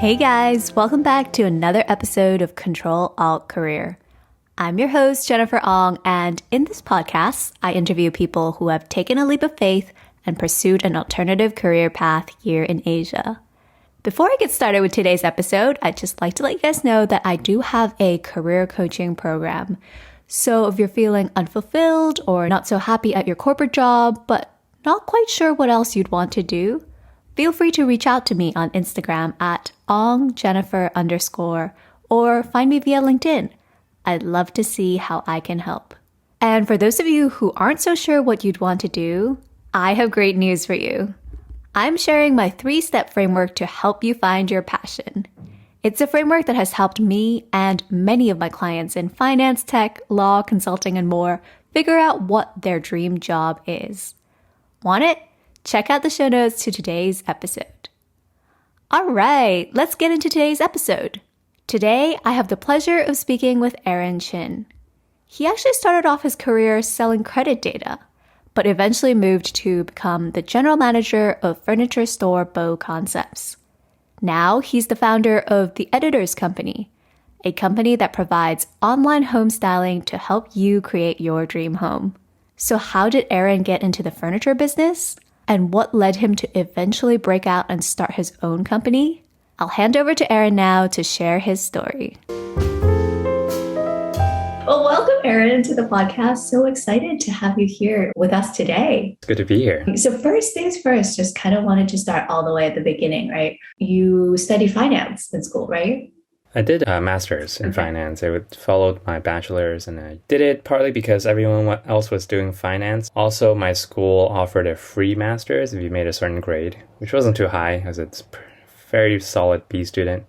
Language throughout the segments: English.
Hey guys, welcome back to another episode of Ctrl Alt Career. I'm your host, Jennifer Ong, and in this podcast, I interview people who have taken a leap of faith and pursued an alternative career path here in Asia. Before I get started with today's episode, I'd just like to let you guys know that I do have a career coaching program. So if you're feeling unfulfilled or not so happy at your corporate job, but not quite sure what else you'd want to do, feel free to reach out to me on Instagram at ongjennifer_ or find me via LinkedIn. I'd love to see how I can help. And for those of you who aren't so sure what you'd want to do, I have great news for you. I'm sharing my 3-step framework to help you find your passion. It's a framework that has helped me and many of my clients in finance, tech, law, consulting, and more figure out what their dream job is. Want it? Check out the show notes to today's episode. All right, let's get into today's episode. Today, I have the pleasure of speaking with Aaron Chin. He actually started off his career selling credit data, but eventually moved to become the general manager of furniture store BoConcept. Now, he's the founder of The Editor's Company, a company that provides online home styling to help you create your dream home. So how did Aaron get into the furniture business? And what led him to eventually break out and start his own company? I'll hand over to Aaron now to share his story. Well, welcome, Aaron, to the podcast. So excited to have you here with us today. It's good to be here. So first things first, just kind of wanted to start all the way at the beginning, right? You studied finance in school, right? I did a master's in finance. I followed my bachelor's, and I did it partly because everyone else was doing finance. Also, my school offered a free master's if you made a certain grade, which wasn't too high because it's very solid B student.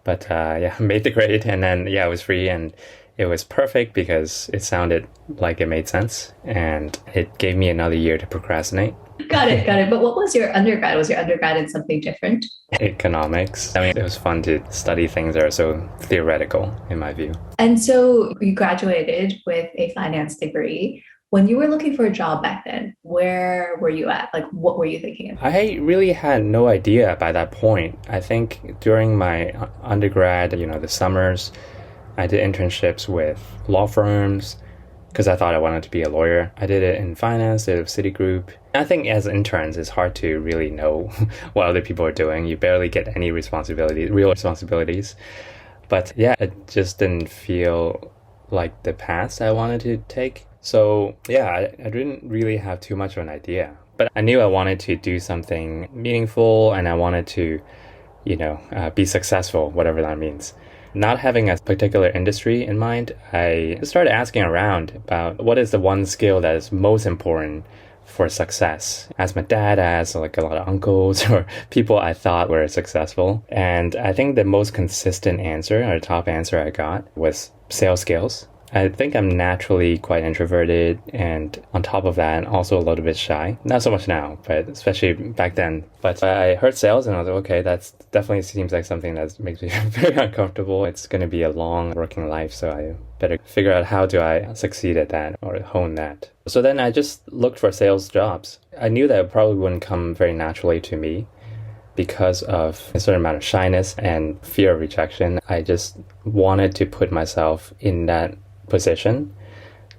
But I made the grade, and then it was free, and it was perfect because it sounded like it made sense, and it gave me another year to procrastinate. Got it. But what was your undergrad? Was your undergrad in something different? Economics. I mean, it was fun to study things that are so theoretical, in my view. And so you graduated with a finance degree. When you were looking for a job back then, where were you at? Like, what were you thinking of? I really had no idea by that point. I think during my undergrad, the summers, I did internships with law firms because I thought I wanted to be a lawyer. I did it in finance, did it with Citigroup. I think as interns, it's hard to really know what other people are doing. You barely get any real responsibilities. But it just didn't feel like the path I wanted to take. So I didn't really have too much of an idea. But I knew I wanted to do something meaningful, and I wanted to, be successful, whatever that means. Not having a particular industry in mind, I started asking around about what is the one skill that is most important for success. Asked my dad, asked like a lot of uncles or people I thought were successful. And I think the most consistent answer, or top answer I got, was sales skills. I think I'm naturally quite introverted, and on top of that, also a little bit shy. Not so much now, but especially back then. But I heard sales and I was like, okay, that's definitely seems like something that makes me very uncomfortable. It's going to be a long working life, so I better figure out how do I succeed at that or hone that. So then I just looked for sales jobs. I knew that it probably wouldn't come very naturally to me because of a certain amount of shyness and fear of rejection. I just wanted to put myself in that position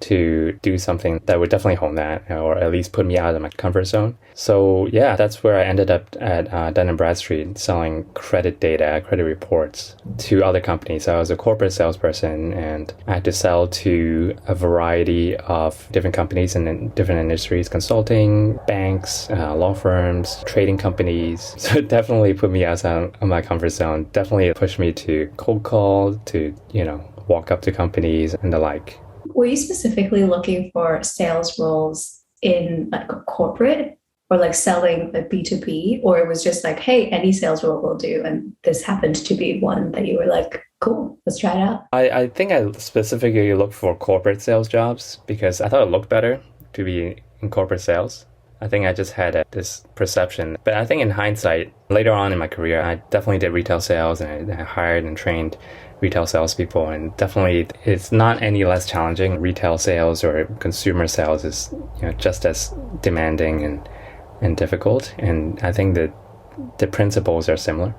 to do something that would definitely hone that, or at least put me out of my comfort zone. So that's where I ended up at Dun Bradstreet selling credit data, credit reports to other companies. So I was a corporate salesperson, and I had to sell to a variety of different companies in different industries: consulting, banks, law firms, trading companies. So it definitely put me outside of my comfort zone. Definitely pushed me to cold call, to walk up to companies and the like. Were you specifically looking for sales roles in like a corporate or like selling like B2B, or it was just like, hey, any sales role will do, and this happened to be one that you were like, cool, let's try it out? I think I specifically looked for corporate sales jobs because I thought it looked better to be in corporate sales. I think I just had this perception. But I think in hindsight, later on in my career, I definitely did retail sales, and I hired and trained retail salespeople, and definitely it's not any less challenging. Retail sales or consumer sales is just as demanding and difficult, and I think that the principles are similar.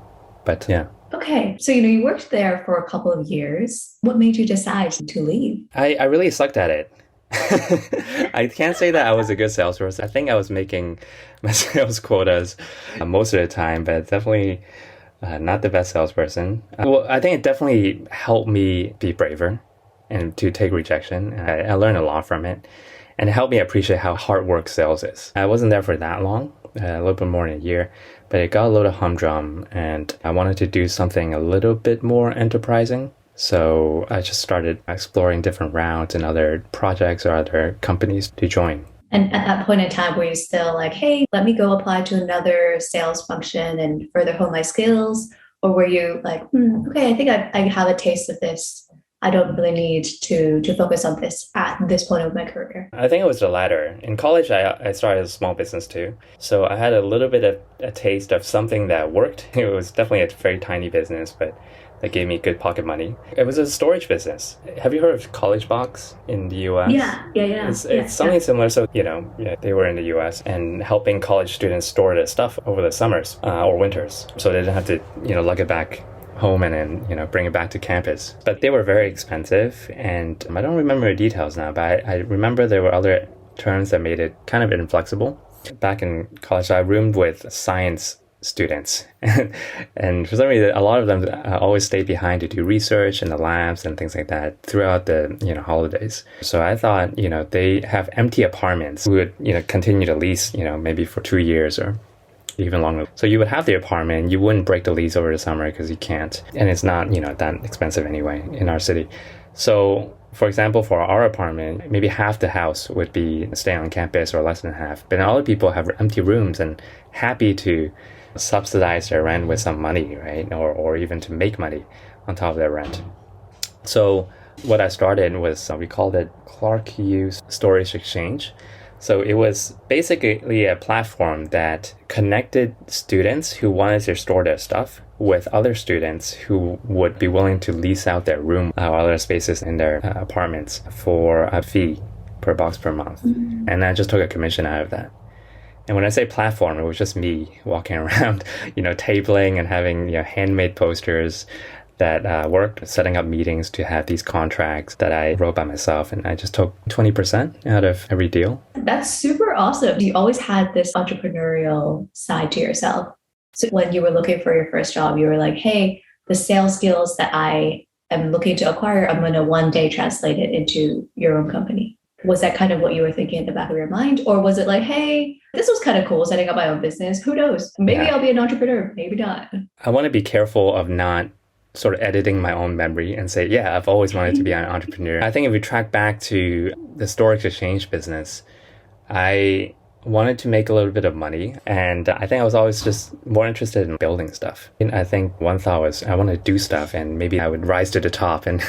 But Okay. So, you worked there for a couple of years. What made you decide to leave? I really sucked at it. I can't say that I was a good salesperson. I think I was making my sales quotas most of the time, but definitely not the best salesperson. Well, I think it definitely helped me be braver and to take rejection. I learned a lot from it, and it helped me appreciate how hard work sales is. I wasn't there for that long, a little bit more than a year, but it got a little humdrum, and I wanted to do something a little bit more enterprising. So I just started exploring different routes and other projects or other companies to join. And at that point in time, were you still like, hey, let me go apply to another sales function and further hone my skills? Or were you like, okay, I think I have a taste of this. I don't really need to focus on this at this point of my career. I think it was the latter. In college, I started a small business too. So I had a little bit of a taste of something that worked. It was definitely a very tiny business, but that gave me good pocket money. It was a storage business. Have you heard of College Box in the US? Yeah. It's something similar. So, they were in the US and helping college students store their stuff over the summers or winters. So they didn't have to, lug it back home and then, bring it back to campus. But they were very expensive, and I don't remember the details now, but I remember there were other terms that made it kind of inflexible. Back in college, I roomed with science students, and for some reason a lot of them always stayed behind to do research in the labs and things like that throughout the holidays. So I thought they have empty apartments. We would continue to lease maybe for 2 years or even longer. So you would have the apartment, you wouldn't break the lease over the summer because you can't, and it's not that expensive anyway in our city. So for example, for our apartment, maybe half the house would be staying on campus or less than half, but other people have empty rooms and happy to subsidize their rent with some money, right? Or even to make money on top of their rent. So what I started was, we called it Clark Hughes Storage Exchange. So it was basically a platform that connected students who wanted to store their stuff with other students who would be willing to lease out their room or other spaces in their apartments for a fee per box per month. Mm-hmm. And I just took a commission out of that. And when I say platform, it was just me walking around, tabling and having handmade posters that worked, setting up meetings to have these contracts that I wrote by myself. And I just took 20% out of every deal. That's super awesome. You always had this entrepreneurial side to yourself. So when you were looking for your first job, you were like, hey, the sales skills that I am looking to acquire, I'm going to one day translate it into your own company. Was that kind of what you were thinking in the back of your mind? Or was it like, hey, this was kind of cool setting up my own business. Who knows? Maybe I'll be an entrepreneur. Maybe not. I want to be careful of not sort of editing my own memory and say, yeah, I've always wanted to be an entrepreneur. I think if we track back to the storage exchange business, I wanted to make a little bit of money. And I think I was always just more interested in building stuff. And I think one thought was I want to do stuff and maybe I would rise to the top and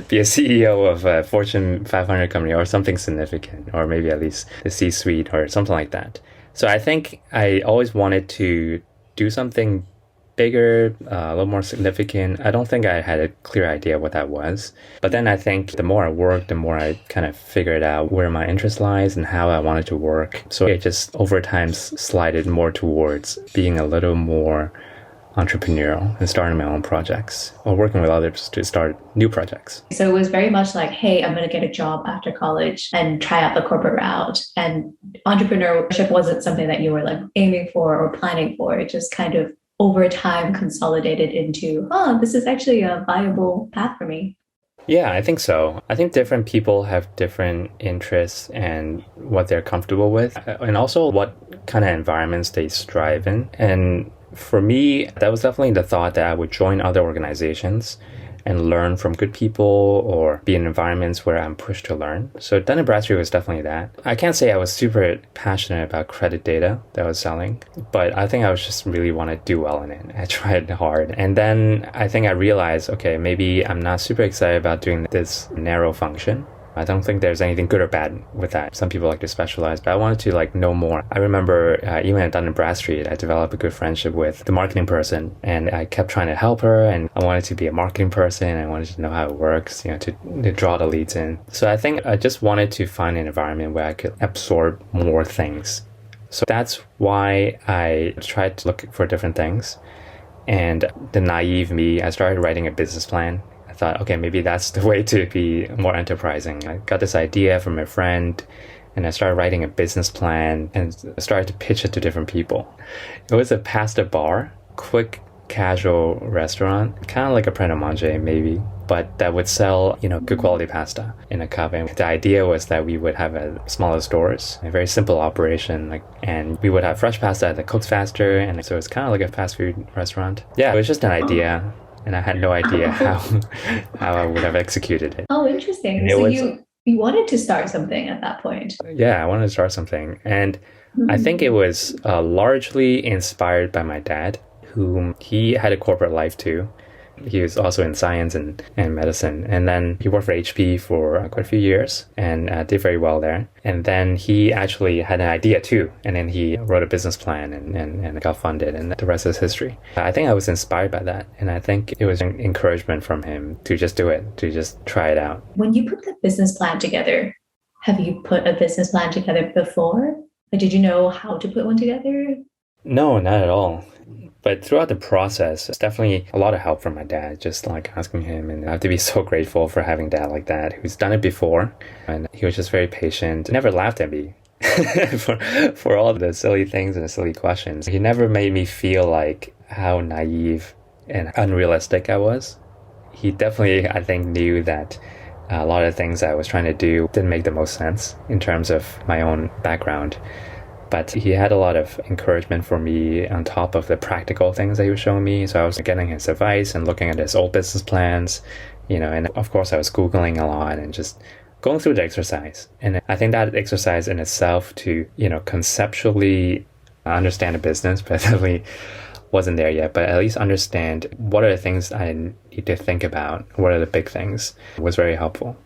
be a CEO of a Fortune 500 company or something significant, or maybe at least the C-suite or something like that. So I think I always wanted to do something bigger, a little more significant. I don't think I had a clear idea what that was. But then I think the more I worked, the more I kind of figured out where my interest lies and how I wanted to work. So it just over time slided more towards being a little more entrepreneurial and starting my own projects or working with others to start new projects. So it was very much like, hey, I'm going to get a job after college and try out the corporate route. And entrepreneurship wasn't something that you were like aiming for or planning for. It just kind of over time consolidated into, this is actually a viable path for me. Yeah, I think so. I think different people have different interests and what they're comfortable with, and also what kind of environments they strive in. And for me, that was definitely the thought that I would join other organizations and learn from good people or be in environments where I'm pushed to learn. So Dun Bradstreet was definitely that. I can't say I was super passionate about credit data that I was selling, but I think I was just really want to do well in it. I tried hard. And then I think I realized, okay, maybe I'm not super excited about doing this narrow function. I don't think there's anything good or bad with that. Some people like to specialize, but I wanted to know more. I remember even at Dun Bradstreet, I developed a good friendship with the marketing person, and I kept trying to help her, and I wanted to be a marketing person. I wanted to know how it works, to draw the leads in. So I think I just wanted to find an environment where I could absorb more things. So that's why I tried to look for different things. And the naive me, I started writing a business plan. I thought, okay, maybe that's the way to be more enterprising. I got this idea from a friend and I started writing a business plan and started to pitch it to different people. It was a pasta bar, quick, casual restaurant, kind of like a pret-a-manger maybe, but that would sell, good quality pasta in a cup. And the idea was that we would have a smaller stores, a very simple operation, and we would have fresh pasta that cooks faster. And so it's kind of like a fast food restaurant. Yeah, it was just an idea. And I had no idea how I would have executed it. Oh, interesting. So you wanted to start something at that point. Yeah, I wanted to start something. And I think it was largely inspired by my dad, whom he had a corporate life too. He was also in science and medicine. And then he worked for HP for quite a few years and did very well there. And then he actually had an idea too. And then he wrote a business plan and got funded. And the rest is history. I think I was inspired by that. And I think it was an encouragement from him to just do it, to just try it out. When you put the business plan together, have you put a business plan together before? Or did you know how to put one together? No, not at all. But throughout the process, it's definitely a lot of help from my dad, just like asking him. And I have to be so grateful for having a dad like that, who's done it before. And he was just very patient, never laughed at me for all the silly things and the silly questions. He never made me feel like how naive and unrealistic I was. He definitely, I think, knew that a lot of things I was trying to do didn't make the most sense in terms of my own background. But he had a lot of encouragement for me on top of the practical things that he was showing me. So I was getting his advice and looking at his old business plans, and of course I was Googling a lot and just going through the exercise. And I think that exercise in itself to, conceptually understand a business, but definitely wasn't there yet, but at least understand what are the things I need to think about, what are the big things, was very helpful.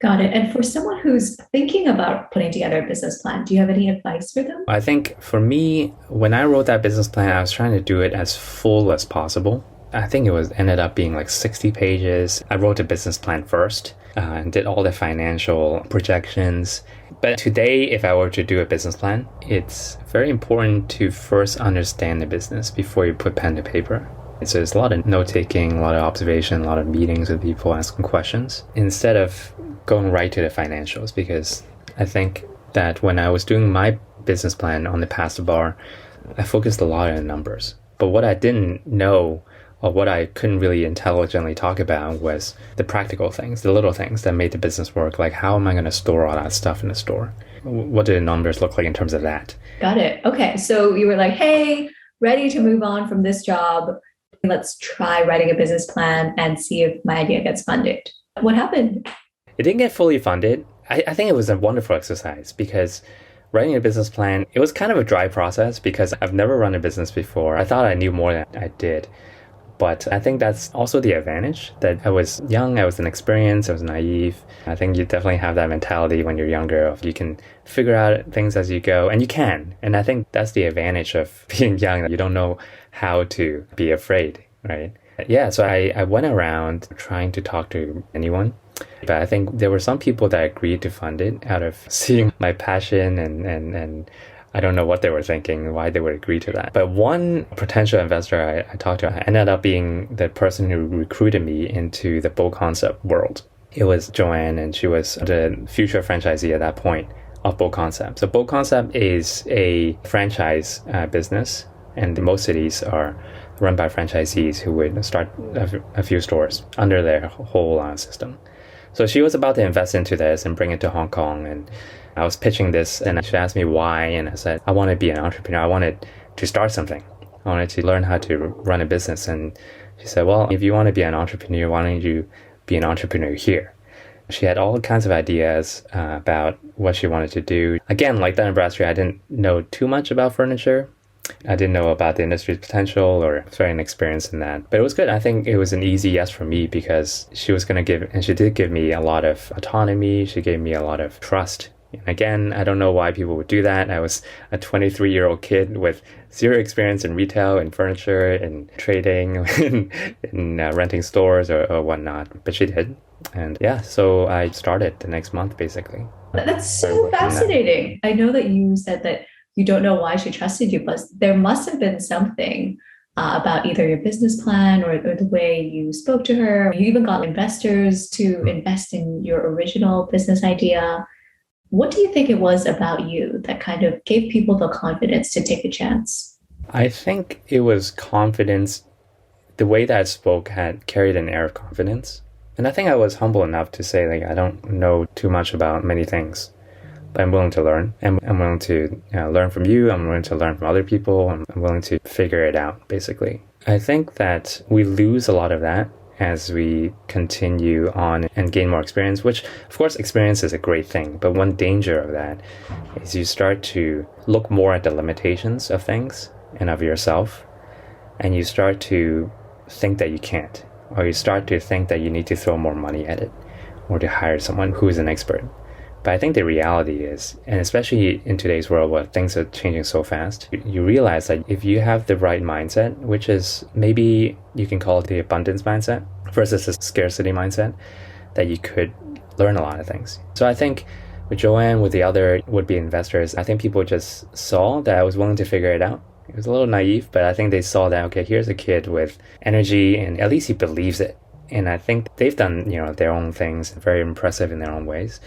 Got it. And for someone who's thinking about putting together a business plan, do you have any advice for them? I think for me, when I wrote that business plan, I was trying to do it as full as possible. I think ended up being like 60 pages. I wrote the business plan first and did all the financial projections. But today, if I were to do a business plan, it's very important to first understand the business before you put pen to paper. So there's a lot of note-taking, a lot of observation, a lot of meetings with people asking questions instead of going right to the financials, because I think that when I was doing my business plan on the pasta bar, I focused a lot on the numbers. But what I didn't know or what I couldn't really intelligently talk about was the practical things, the little things that made the business work. Like, how am I going to store all that stuff in the store? What do the numbers look like in terms of that? Got it. Okay. So you were like, hey, ready to move on from this job. Let's try writing a business plan and see if my idea gets funded. What happened? It didn't get fully funded. I think it was a wonderful exercise because writing a business plan, it was kind of a dry process because I've never run a business before. I thought I knew more than I did. But I think that's also the advantage, that I was young, I was inexperienced, I was naive. I think you definitely have that mentality when you're younger of you can figure out things as you go, and you can. And I think that's the advantage of being young. You don't know how to be afraid, right? Yeah, so I went around trying to talk to anyone. But I think there were some people that agreed to fund it out of seeing my passion and I don't know what they were thinking, why they would agree to that. But one potential investor I talked to ended up being the person who recruited me into the BoConcept world. It was Joanne, and she was the future franchisee at that point of BoConcept. So BoConcept is a franchise business, and most cities are run by franchisees who would start a few stores under their whole system. So she was about to invest into this and bring it to Hong Kong, and I was pitching this, and she asked me why, and I said, I want to be an entrepreneur. I wanted to start something. I wanted to learn how to run a business. And she said, well, if you want to be an entrepreneur, why don't you be an entrepreneur here? She had all kinds of ideas about what she wanted to do. Again, like Dun Bradstreet, I didn't know too much about furniture. I didn't know about the industry's potential or very inexperienced in that. But it was good. I think it was an easy yes for me because she was going to give, and she did give me a lot of autonomy. She gave me a lot of trust. Again, I don't know why people would do that. I was a 23-year-old kid with zero experience in retail, in furniture, in trading, in renting stores or whatnot. But she did. And yeah, so I started the next month, basically. That's so fascinating. I know that you said that you don't know why she trusted you, but there must have been something about either your business plan or the way you spoke to her. You even got investors to invest in your original business idea. What do you think it was about you that kind of gave people the confidence to take a chance? I think it was confidence. The way that I spoke had carried an air of confidence. And I think I was humble enough to say, like, I don't know too much about many things, but I'm willing to learn. And I'm willing to learn from you. I'm willing to learn from other people. I'm willing to figure it out, basically. I think that we lose a lot of that as we continue on and gain more experience, which, of course, experience is a great thing. But one danger of that is you start to look more at the limitations of things and of yourself, and you start to think that you can't, or you start to think that you need to throw more money at it or to hire someone who is an expert. But I think the reality is, and especially in today's world where things are changing so fast, you realize that if you have the right mindset, which is maybe you can call it the abundance mindset versus the scarcity mindset, that you could learn a lot of things. So I think with Joanne, with the other would-be investors, I think people just saw that I was willing to figure it out. It was a little naive, but I think they saw that, okay, here's a kid with energy and at least he believes it. And I think they've done, their own things, very impressive in their own ways.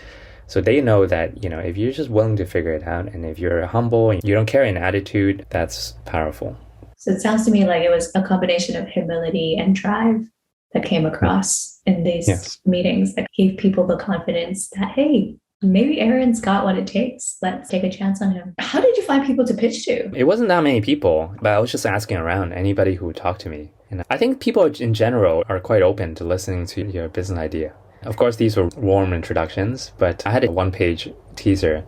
So they know that, if you're just willing to figure it out and if you're humble and you don't carry an attitude, that's powerful. So it sounds to me like it was a combination of humility and drive that came across in these meetings that gave people the confidence that, hey, maybe Aaron's got what it takes. Let's take a chance on him. How did you find people to pitch to? It wasn't that many people, but I was just asking around anybody who would talk to me. And I think people in general are quite open to listening to your business idea. Of course, these were warm introductions, but I had a one-page teaser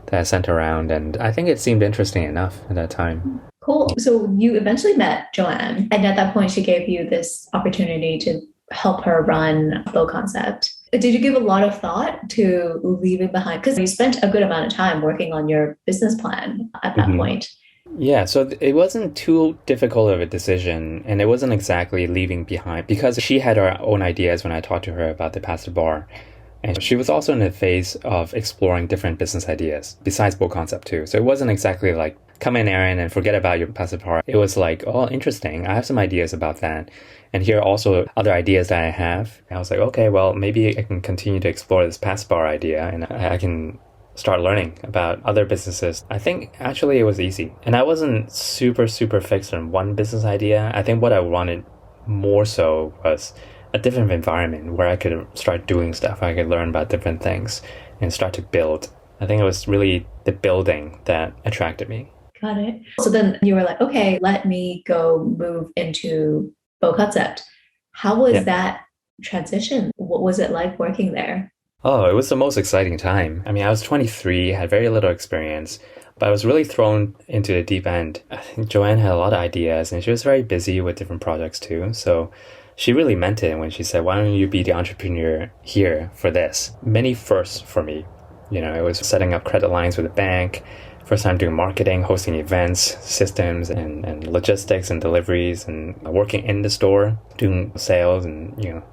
that I sent around, and I think it seemed interesting enough at that time. Cool. So you eventually met Joanne, and at that point, she gave you this opportunity to help her run BoConcept. Did you give a lot of thought to leaving behind? Because you spent a good amount of time working on your business plan at that point. Yeah, so it wasn't too difficult of a decision, and it wasn't exactly leaving behind because she had her own ideas when I talked to her about the pasta bar. And she was also in the phase of exploring different business ideas besides BoConcept too. So it wasn't exactly like, come in, Aaron, and forget about your pasta bar. It was like, oh, interesting. I have some ideas about that. And here are also other ideas that I have. And I was like, okay, well, maybe I can continue to explore this pasta bar idea and I can start learning about other businesses. I think actually it was easy. And I wasn't super fixed on one business idea. I think what I wanted more so was a different environment where I could start doing stuff. I could learn about different things and start to build. I think it was really the building that attracted me. Got it. So then you were like, okay, let me go move into BoConcept. How was that transition? What was it like working there? Oh, it was the most exciting time. I mean, I was 23, had very little experience, but I was really thrown into the deep end. I think Joanne had a lot of ideas and she was very busy with different projects too. So she really meant it when she said, why don't you be the entrepreneur here for this? Many firsts for me. It was setting up credit lines with a bank, first time doing marketing, hosting events, systems and logistics and deliveries and working in the store, doing sales and,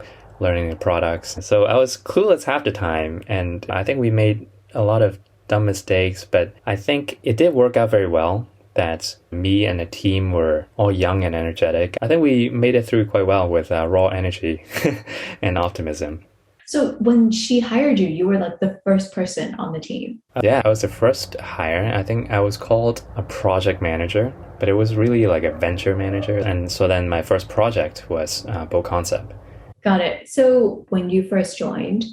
learning the products. So I was clueless half the time, and I think we made a lot of dumb mistakes, but I think it did work out very well that me and the team were all young and energetic. I think we made it through quite well with raw energy and optimism. So when she hired you, you were like the first person on the team. Yeah, I was the first hire. I think I was called a project manager, but it was really like a venture manager. And so then my first project was BoConcept. Got it. So when you first joined,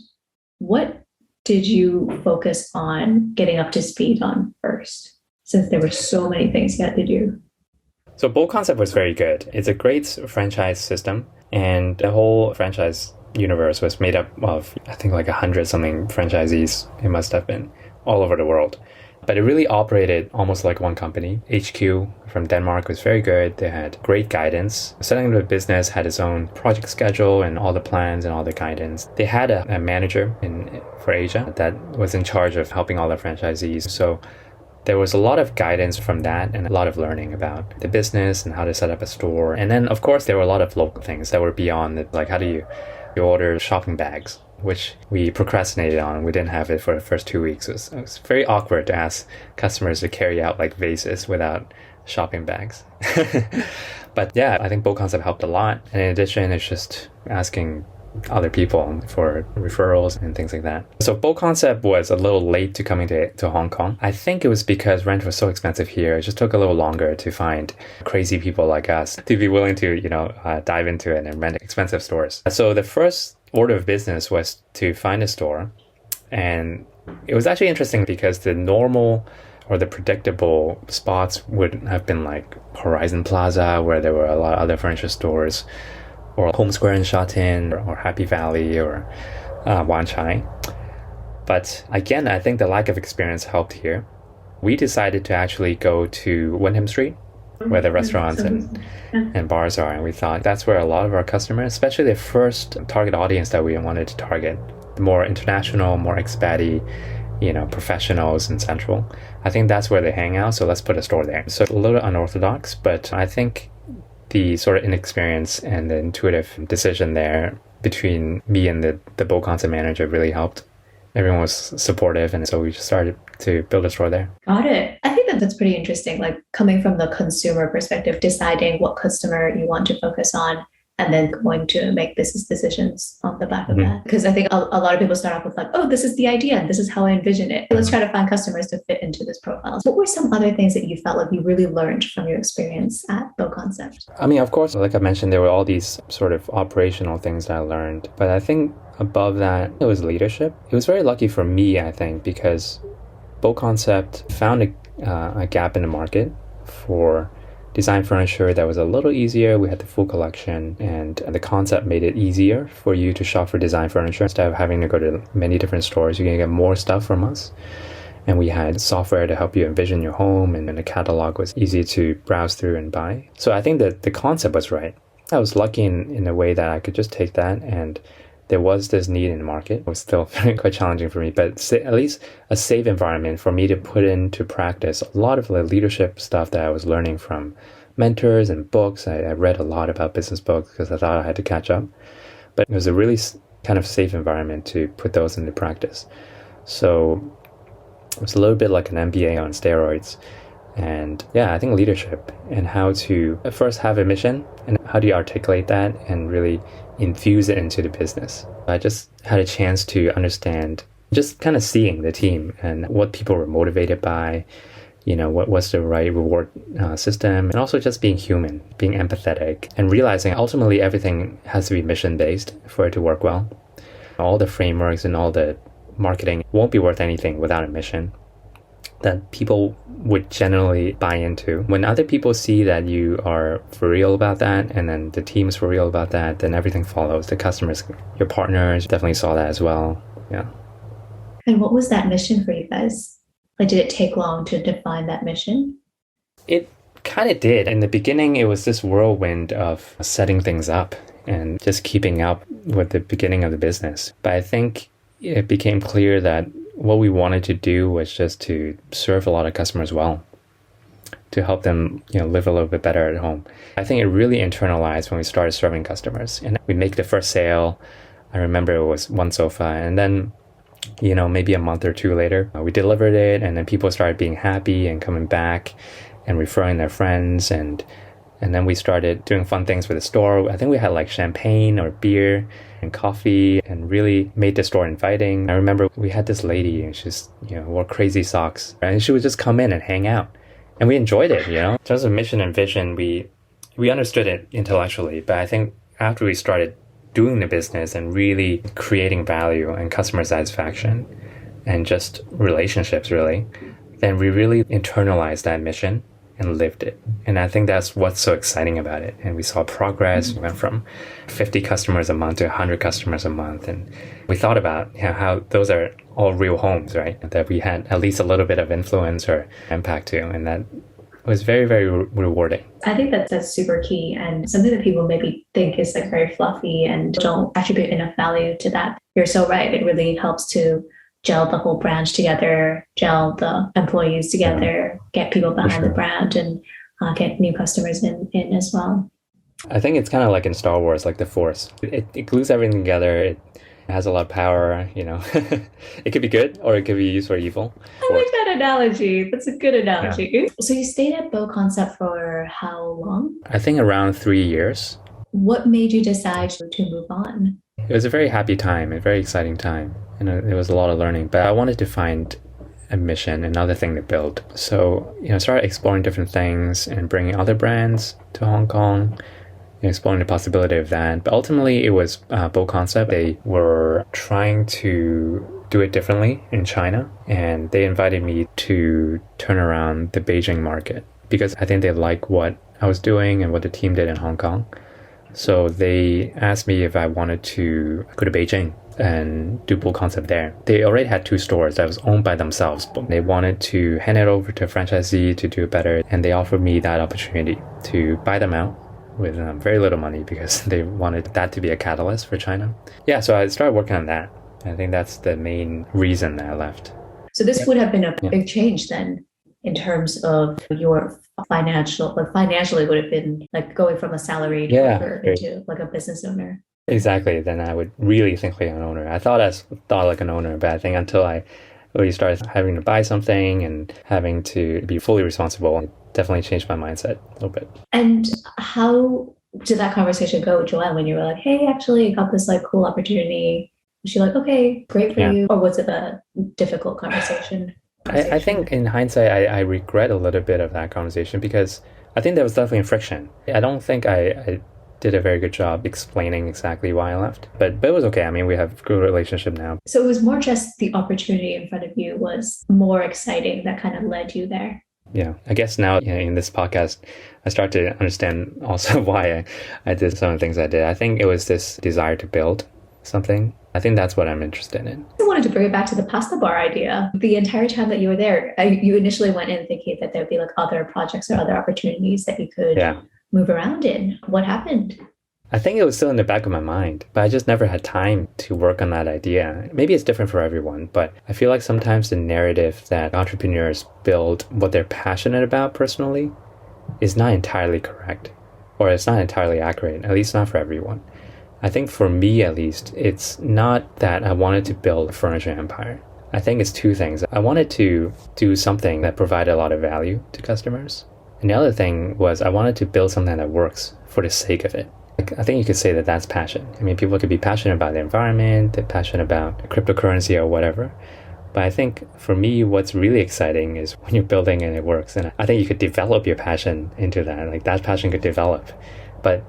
what did you focus on getting up to speed on first, since there were so many things you had to do? So BoConcept was very good. It's a great franchise system, and the whole franchise universe was made up of, I think, like 100-something franchisees. It must have been all over the world. But it really operated almost like one company. HQ from Denmark was very good. They had great guidance. Setting up the business had its own project schedule and all the plans and all the guidance. They had a manager for Asia that was in charge of helping all the franchisees. So there was a lot of guidance from that and a lot of learning about the business and how to set up a store. And then, of course, there were a lot of local things that were beyond it, like how do you order shopping bags, which we procrastinated on. We didn't have it for the first 2 weeks. It was very awkward to ask customers to carry out like vases without shopping bags. But yeah, I think BoConcept helped a lot. And in addition, it's just asking other people for referrals and things like that. So BoConcept was a little late to coming to Hong Kong. I think it was because rent was so expensive here. It just took a little longer to find crazy people like us to be willing to, dive into it and rent expensive stores. So the first order of business was to find a store. And it was actually interesting because the normal or the predictable spots would have been like Horizon Plaza, where there were a lot of other furniture stores, or Home Square in Sha Tin, or Happy Valley, or Wan Chai. But again, I think the lack of experience helped here. We decided to actually go to Wyndham Street, where the restaurants and bars are. And we thought that's where a lot of our customers, especially the first target audience that we wanted to target, the more international, more expat-y, professionals in Central. I think that's where they hang out. So let's put a store there. So a little unorthodox, but I think the sort of inexperience and the intuitive decision there between me and the BoConcept manager really helped. Everyone was supportive, and so we just started to build a store there. Got it. I think that's pretty interesting, like coming from the consumer perspective, deciding what customer you want to focus on, and then going to make business decisions on the back of that. Because I think a lot of people start off with like, oh, this is the idea, and this is how I envision it. Let's try to find customers to fit into this profile. What were some other things that you felt like you really learned from your experience at BoConcept? I mean, of course, like I mentioned, there were all these sort of operational things that I learned. But I think above that, it was leadership. It was very lucky for me, I think, because BoConcept found a gap in the market for design furniture that was a little easier. We had the full collection, and the concept made it easier for you to shop for design furniture. Instead of having to go to many different stores, you can get more stuff from us. And we had software to help you envision your home, and the catalog was easy to browse through and buy. So I think that the concept was right. I was lucky in a way that I could just take that, and there was this need in the market. It was still quite challenging for me, but at least a safe environment for me to put into practice a lot of the leadership stuff that I was learning from mentors and books. I read a lot about business books because I thought I had to catch up. But it was a really kind of safe environment to put those into practice. So it was a little bit like an MBA on steroids. And yeah, I think leadership and how to first have a mission and how do you articulate that and really infuse it into the business. I just had a chance to understand, just kind of seeing the team and what people were motivated by, what was the right reward system, and also just being human, being empathetic, and realizing ultimately everything has to be mission-based for it to work well. All the frameworks and all the marketing won't be worth anything without a mission that people would generally buy into. When other people see that you are for real about that, and then the team's for real about that, then everything follows. The customers, your partners definitely saw that as well. Yeah. And what was that mission for you guys? Like, did it take long to define that mission? It kind of did. In the beginning, it was this whirlwind of setting things up and just keeping up with the beginning of the business. But I think it became clear that what we wanted to do was just to serve a lot of customers well, to help them, live a little bit better at home. I think it really internalized when we started serving customers. And we make the first sale. I remember it was one sofa, and then, maybe a month or two later, we delivered it, and then people started being happy and coming back and referring their friends, and then we started doing fun things with the store. I think we had like champagne or beer and coffee, and really made the store inviting. I remember we had this lady, and she's, wore crazy socks, and she would just come in and hang out. And we enjoyed it, In terms of mission and vision, we understood it intellectually, but I think after we started doing the business and really creating value and customer satisfaction and just relationships, really, then we really internalized that mission and lived it. And I think that's what's so exciting about it. And we saw progress. We went from 50 customers a month to 100 customers a month. And we thought about how those are all real homes, right? That we had at least a little bit of influence or impact to. And that was very, very rewarding. I think that's super key, and something that people maybe think is like very fluffy and don't attribute enough value to that. You're so right. It really helps to gel the whole branch together, gel the employees together, get people behind the brand, and get new customers in as well. I think it's kind of like in Star Wars, like the Force. It glues everything together. It has a lot of power, It could be good or it could be used for evil. I like that analogy. That's a good Yeah. analogy. So you stayed at BoConcept for how long? I think around 3 years. What made you decide to move on? It was a very happy time, a very exciting time. There was a lot of learning, but I wanted to find a mission, another thing to build. So, started exploring different things and bringing other brands to Hong Kong, exploring the possibility of that. But ultimately, it was BoConcept. They were trying to do it differently in China, and they invited me to turn around the Beijing market because I think they like what I was doing and what the team did in Hong Kong. So they asked me if I wanted to go to Beijing and do BoConcept there. They already had 2 stores that was owned by themselves, but they wanted to hand it over to a franchisee to do it better, and they offered me that opportunity to buy them out with very little money because they wanted that to be a catalyst for China. Yeah, so I started working on that. I think that's the main reason that I left. So this would have been a big change then in terms of your financially would have been like going from a salaried worker into like a business owner. Exactly. Then I would really think like an owner. I thought like an owner, but I think until I really started having to buy something and having to be fully responsible, it definitely changed my mindset a little bit. And how did that conversation go with Joanne when you were like, hey, actually I got this like cool opportunity? Was she like, okay, great for you? Or was it a difficult conversation? I think in hindsight, I regret a little bit of that conversation because I think there was definitely friction. I don't think I did a very good job explaining exactly why I left, but it was okay. I mean, we have a good relationship now. So it was more just the opportunity in front of you was more exciting that kind of led you there. Yeah, I guess now in this podcast, I start to understand also why I did some of the things I did. I think it was this desire to build something. I think that's what I'm interested in. I wanted to bring it back to the pasta bar idea. The entire time that you were there, you initially went in thinking that there would be like other projects or other opportunities that you could move around in. What happened? I think it was still in the back of my mind, but I just never had time to work on that idea. Maybe it's different for everyone, but I feel like sometimes the narrative that entrepreneurs build what they're passionate about personally is not entirely correct, or it's not entirely accurate, at least not for everyone. I think for me, at least, it's not that I wanted to build a furniture empire. I think it's 2 things. I wanted to do something that provided a lot of value to customers. And the other thing was I wanted to build something that works for the sake of it. I think you could say that that's passion. I mean, people could be passionate about the environment, they're passionate about cryptocurrency or whatever. But I think for me, what's really exciting is when you're building and it works. And I think you could develop your passion into that. Like that passion could develop. But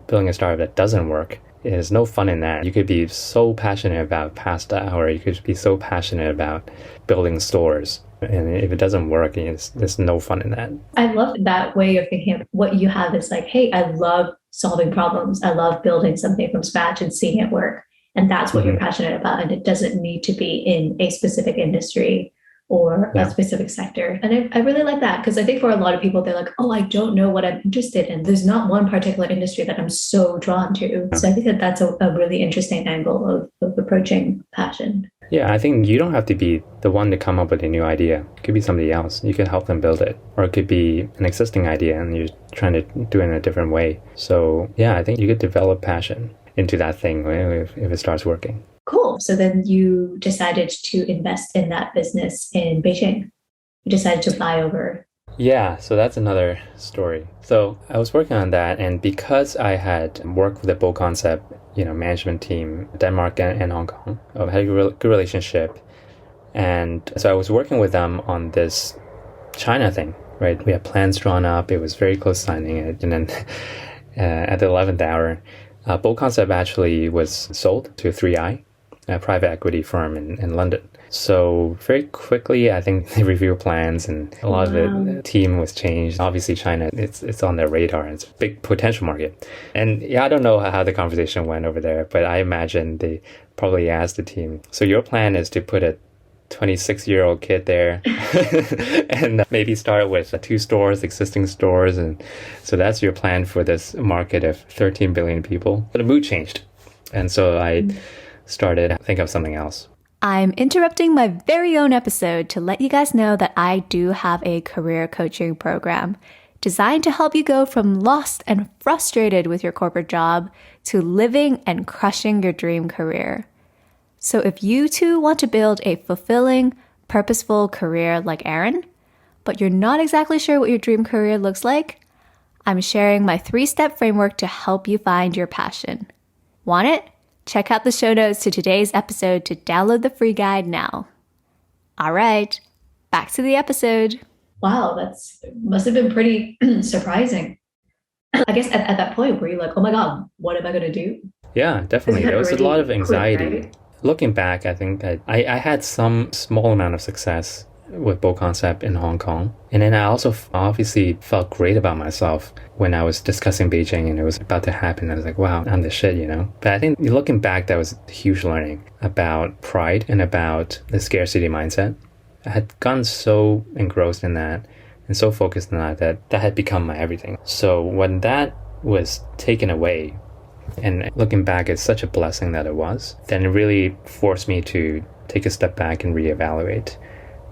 building a startup that doesn't work, there's no fun in that. You could be so passionate about pasta, or you could be so passionate about building stores. And if it doesn't work, there's no fun in that. I love that way of thinking. What you have is like, hey, I love solving problems. I love building something from scratch and seeing it work. And that's what you're passionate about. And it doesn't need to be in a specific industry or a specific sector. And I really like that because I think for a lot of people, they're like, oh, I don't know what I'm interested in. There's not one particular industry that I'm so drawn to. So I think that that's a really interesting angle of approaching passion. Yeah, I think you don't have to be the one to come up with a new idea. It could be somebody else. You could help them build it. Or it could be an existing idea and you're trying to do it in a different way. So yeah, I think you could develop passion into that thing if it starts working. Cool. So then you decided to invest in that business in Beijing. You decided to fly over. Yeah, so that's another story. So I was working on that, and because I had worked with the BoConcept, management team, Denmark and Hong Kong, I had a good relationship, and so I was working with them on this China thing, right? We had plans drawn up. It was very close signing it, and then at the 11th hour, BoConcept actually was sold to 3i, a private equity firm in London. So very quickly, I think they reviewed plans and a lot of the team was changed. Obviously, China, it's on their radar. It's a big potential market. And yeah, I don't know how the conversation went over there, but I imagine they probably asked the team, so your plan is to put a 26-year-old kid there and maybe start with 2 stores, existing stores. And so that's your plan for this market of 13 billion people. But the mood changed. And so I started to think of something else. I'm interrupting my very own episode to let you guys know that I do have a career coaching program designed to help you go from lost and frustrated with your corporate job to living and crushing your dream career. So if you too want to build a fulfilling, purposeful career like Aaron, but you're not exactly sure what your dream career looks like, I'm sharing my 3-step framework to help you find your passion. Want it? Check out the show notes to today's episode to download the free guide now. All right, back to the episode. Wow, must have been pretty surprising. I guess at that point, were you like, oh my God, what am I going to do? Yeah, definitely. There was a lot of anxiety. Quick, right? Looking back, I think that I had some small amount of success with BoConcept in Hong Kong. And then I also obviously felt great about myself when I was discussing Beijing and it was about to happen. I was like, wow, I'm the shit, you know? But I think looking back, that was huge learning about pride and about the scarcity mindset. I had gotten so engrossed in that and so focused on that had become my everything. So when that was taken away, and looking back, it's such a blessing that it was, then it really forced me to take a step back and reevaluate.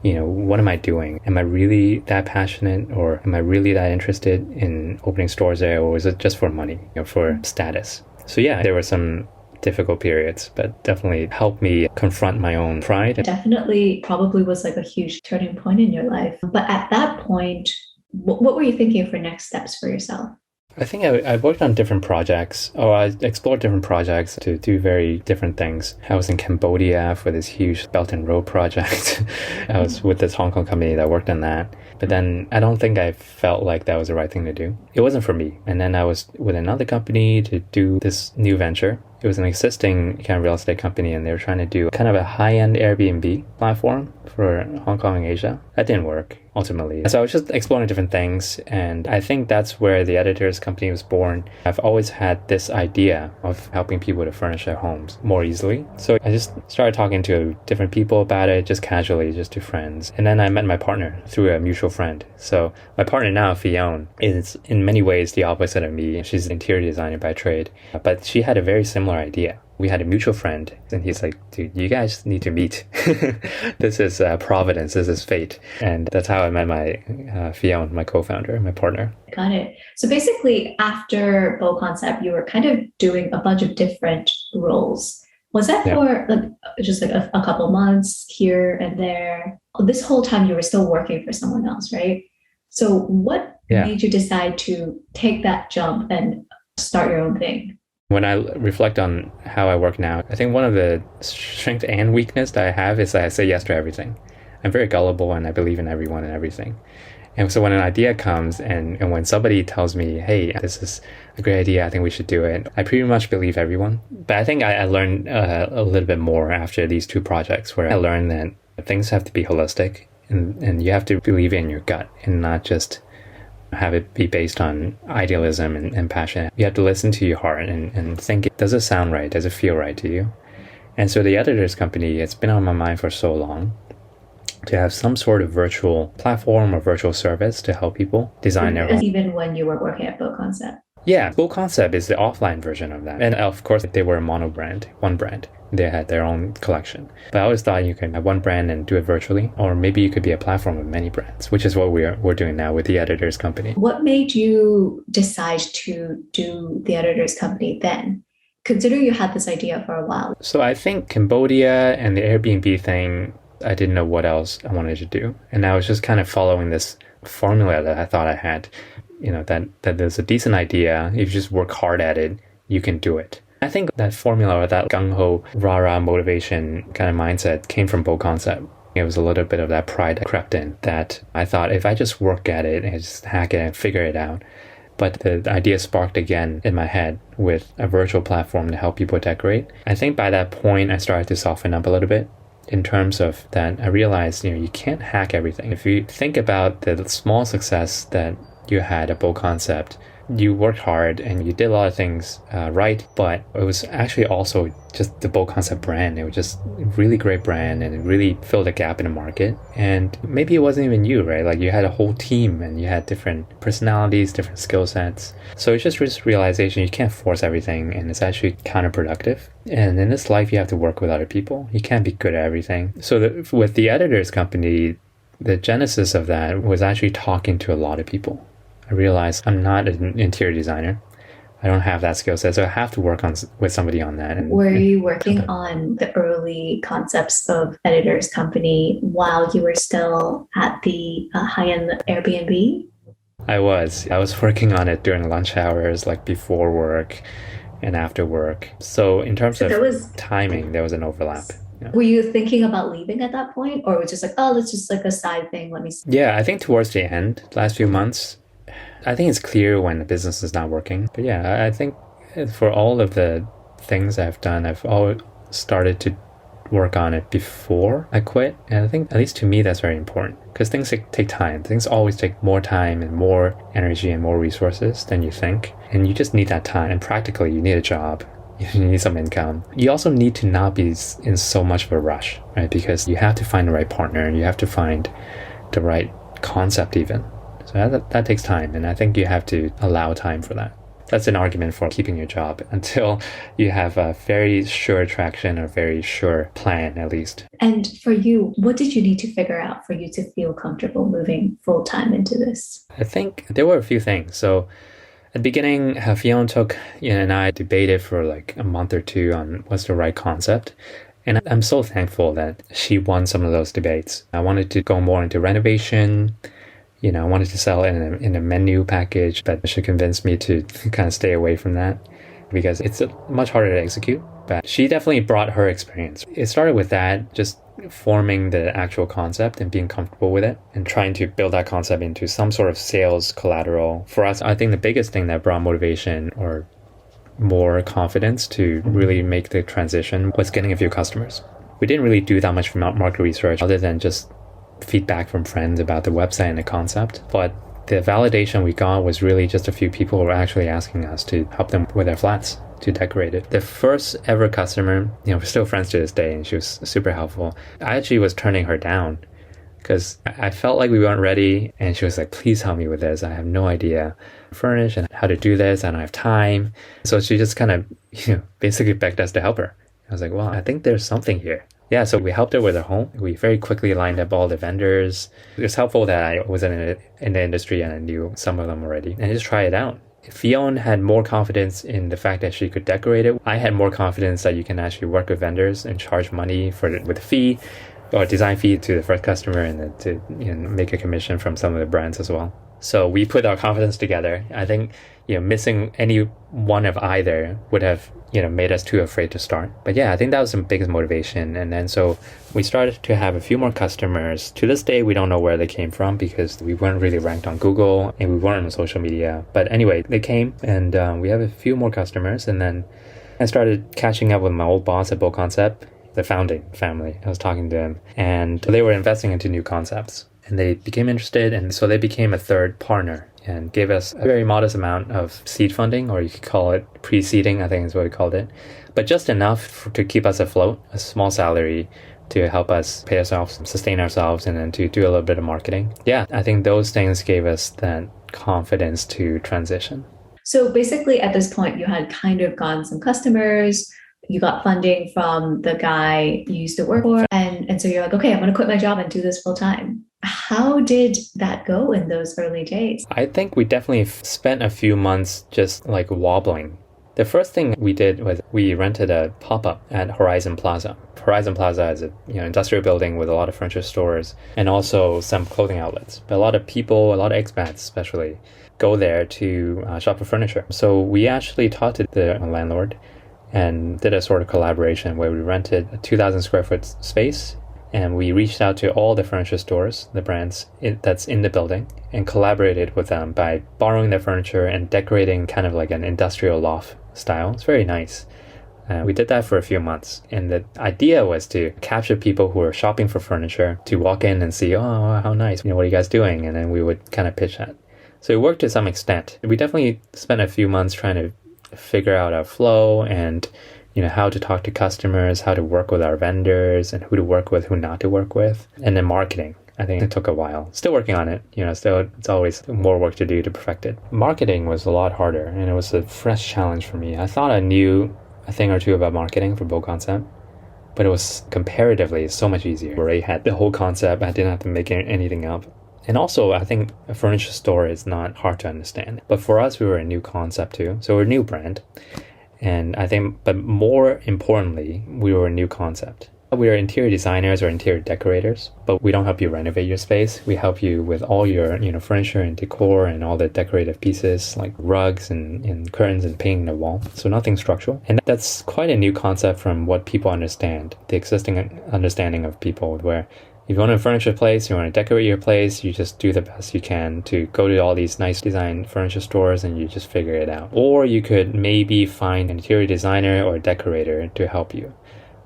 You know, what am I doing? Am I really that passionate, or am I really that interested in opening stores there, or is it just for money, you know, for status? So yeah, there were some difficult periods, but definitely helped me confront my own pride. Definitely probably was like a huge turning point in your life. But at that point, what were you thinking for next steps for yourself? I think I worked on different projects, or I explored different projects to do very different things. I was in Cambodia for this huge Belt and Road project. I was with this Hong Kong company that worked on that. But then I don't think I felt like that was the right thing to do. It wasn't for me. And then I was with another company to do this new venture. It was an existing kind of real estate company, and they were trying to do kind of a high-end Airbnb platform for Hong Kong and Asia. That didn't work, ultimately. So I was just exploring different things, and I think that's where the editor's company was born. I've always had this idea of helping people to furnish their homes more easily. So I just started talking to different people about it, just casually, just to friends. And then I met my partner through a mutual friend. So my partner now, Fiona, is in many ways the opposite of me. She's an interior designer by trade, but she had a very similar idea. We had a mutual friend, and he's like, dude, you guys need to meet. This is providence, this is fate. And that's how I met my Fiona, my co-founder, my partner. Got it. So basically, after BoConcept, you were kind of doing a bunch of different roles. Was that for like just like a couple months here and there? This whole time you were still working for someone else, right? So what made you decide to take that jump and start your own thing? When I reflect on how I work now, I think one of the strength and weakness that I have is that I say yes to everything. I'm very gullible and I believe in everyone and everything. And so when an idea comes and when somebody tells me, hey, this is a great idea, I think we should do it, I pretty much believe everyone. But I think I learned a little bit more after these two projects, where I learned that things have to be holistic and you have to believe in your gut and not just have it be based on idealism and passion. You have to listen to your heart and think, does it sound right? Does it feel right to you? And so the editor's company, it's been on my mind for so long to have some sort of virtual platform or virtual service to help people design their home. Even when you were working at BoConcept? Yeah, BoConcept is the offline version of that. And of course, they were a mono brand, one brand. They had their own collection. But I always thought you could have one brand and do it virtually, or maybe you could be a platform of many brands, which is what we're doing now with the editor's company. What made you decide to do the editor's company then? Considering you had this idea for a while. So I think Cambodia and the Airbnb thing, I didn't know what else I wanted to do. And I was just kind of following this formula that I thought I had, you know, that there's a decent idea. If you just work hard at it, you can do it. I think that formula, or that gung-ho, rah-rah motivation kind of mindset came from BoConcept. It was a little bit of that pride that crept in, that I thought if I just work at it and just hack it and figure it out. But the idea sparked again in my head with a virtual platform to help people decorate. I think by that point, I started to soften up a little bit in terms of that. I realized, you can't hack everything. If you think about the small success that you had at BoConcept, you worked hard and you did a lot of things right, but it was actually also just the BoConcept brand. It was just a really great brand, and it really filled a gap in the market. And maybe it wasn't even you, right? Like, you had a whole team and you had different personalities, different skill sets. So it's just this realization you can't force everything, and it's actually counterproductive. And in this life, you have to work with other people. You can't be good at everything. So with the editor's company, the genesis of that was actually talking to a lot of people. I realized I'm not an interior designer. I don't have that skill set, so I have to work with somebody on that. Were you working on the early concepts of Editor's Company while you were still at the high-end Airbnb? I was working on it during lunch hours, like before work and after work. So in terms of timing, there was an overlap. Yeah. Were you thinking about leaving at that point, or was it just like, oh, let's just like a side thing, let me see? Yeah, I think towards the end, last few months, I think it's clear when the business is not working. But yeah, I think for all of the things I've done, I've always started to work on it before I quit. And I think, at least to me, that's very important because things take time. Things always take more time and more energy and more resources than you think. And you just need that time. And practically, you need a job. You need some income. You also need to not be in so much of a rush, right? Because you have to find the right partner. You have to find the right concept even. So that takes time. And I think you have to allow time for that. That's an argument for keeping your job until you have a very sure traction or very sure plan, at least. And for you, what did you need to figure out for you to feel comfortable moving full-time into this? I think there were a few things. So at the beginning, Fiona and I debated for like a month or two on what's the right concept. And I'm so thankful that she won some of those debates. I wanted to go more into renovation. I wanted to sell in a menu package, but she convinced me to kind of stay away from that because it's much harder to execute. But she definitely brought her experience. It started with that, just forming the actual concept and being comfortable with it and trying to build that concept into some sort of sales collateral. For us, I think the biggest thing that brought motivation or more confidence to really make the transition was getting a few customers. We didn't really do that much market research other than just feedback from friends about the website and the concept. But the validation we got was really just a few people who were actually asking us to help them with their flats, to decorate it. The first ever customer, we're still friends to this day, and she was super helpful. I actually was turning her down because I felt like we weren't ready, and she was like, please help me with this. I have no idea furnish and how to do this. I don't have time. So she just kind of, basically begged us to help her. I was like, well, I think there's something here. Yeah, so we helped her with her home. We very quickly lined up all the vendors. It was helpful that I wasn't in the industry and I knew some of them already. And just try it out. Fiona had more confidence in the fact that she could decorate it. I had more confidence that you can actually work with vendors and charge money with a fee or design fee to the first customer and then to make a commission from some of the brands as well. So we put our confidence together. I think missing any one of either would have made us too afraid to start. But yeah, I think that was the biggest motivation. And then so we started to have a few more customers. To this day, we don't know where they came from because we weren't really ranked on Google and we weren't on social media. But anyway, they came and we have a few more customers. And then I started catching up with my old boss at BoConcept, the founding family. I was talking to them and they were investing into new concepts and they became interested. And so they became a third partner and gave us a very modest amount of seed funding, or you could call it pre-seeding, I think is what we called it. But just enough to keep us afloat, a small salary to help us pay ourselves, sustain ourselves, and then to do a little bit of marketing. Yeah, I think those things gave us that confidence to transition. So basically at this point, you had kind of gotten some customers, you got funding from the guy you used to work for, and so you're like, okay, I'm going to quit my job and do this full time. How did that go in those early days? I think we definitely spent a few months just like wobbling. The first thing we did was we rented a pop-up at Horizon Plaza. Horizon Plaza is a industrial building with a lot of furniture stores and also some clothing outlets. But a lot of people, a lot of expats especially, go there to shop for furniture. So we actually talked to the landlord and did a sort of collaboration where we rented a 2,000 square foot space. And we reached out to all the furniture stores, the brands that's in the building, and collaborated with them by borrowing their furniture and decorating kind of like an industrial loft style. It's very nice. We did that for a few months. And the idea was to capture people who are shopping for furniture to walk in and see, oh, how nice. What are you guys doing? And then we would kind of pitch that. So it worked to some extent. We definitely spent a few months trying to figure out our flow and how to talk to customers, how to work with our vendors, and who to work with, who not to work with. And then marketing. I think it took a while. Still working on it. Still, it's always more work to do to perfect it. Marketing was a lot harder, and it was a fresh challenge for me. I thought I knew a thing or two about marketing for BoConcept, but it was comparatively so much easier. I already had the whole concept. I didn't have to make anything up. And also, I think a furniture store is not hard to understand. But for us, we were a new concept too. So we're a new brand. And I think, but more importantly, we were a new concept. We are interior designers or interior decorators, but we don't help you renovate your space. We help you with all your, furniture and decor and all the decorative pieces like rugs and curtains and painting the wall. So nothing structural. And that's quite a new concept from what people understand, the existing understanding of people, where if you want to furnish a place, you want to decorate your place, you just do the best you can to go to all these nice design furniture stores and you just figure it out. Or you could maybe find an interior designer or a decorator to help you.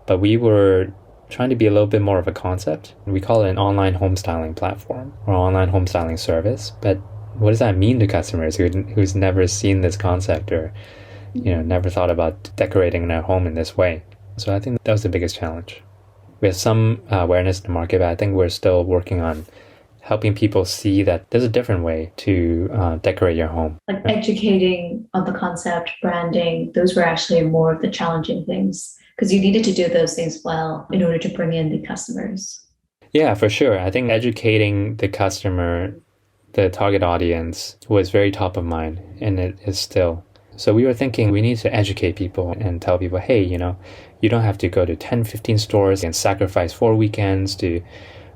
But we were trying to be a little bit more of a concept. We call it an online home styling platform or online home styling service. But what does that mean to customers who's never seen this concept or never thought about decorating their home in this way? So I think that was the biggest challenge. We have some awareness in the market, but I think we're still working on helping people see that there's a different way to decorate your home. Like educating on the concept, branding, those were actually more of the challenging things because you needed to do those things well in order to bring in the customers. Yeah, for sure. I think educating the customer, the target audience, was very top of mind, and it is still. So we were thinking we need to educate people and tell people, hey, you don't have to go to 10, 15 stores and sacrifice 4 weekends to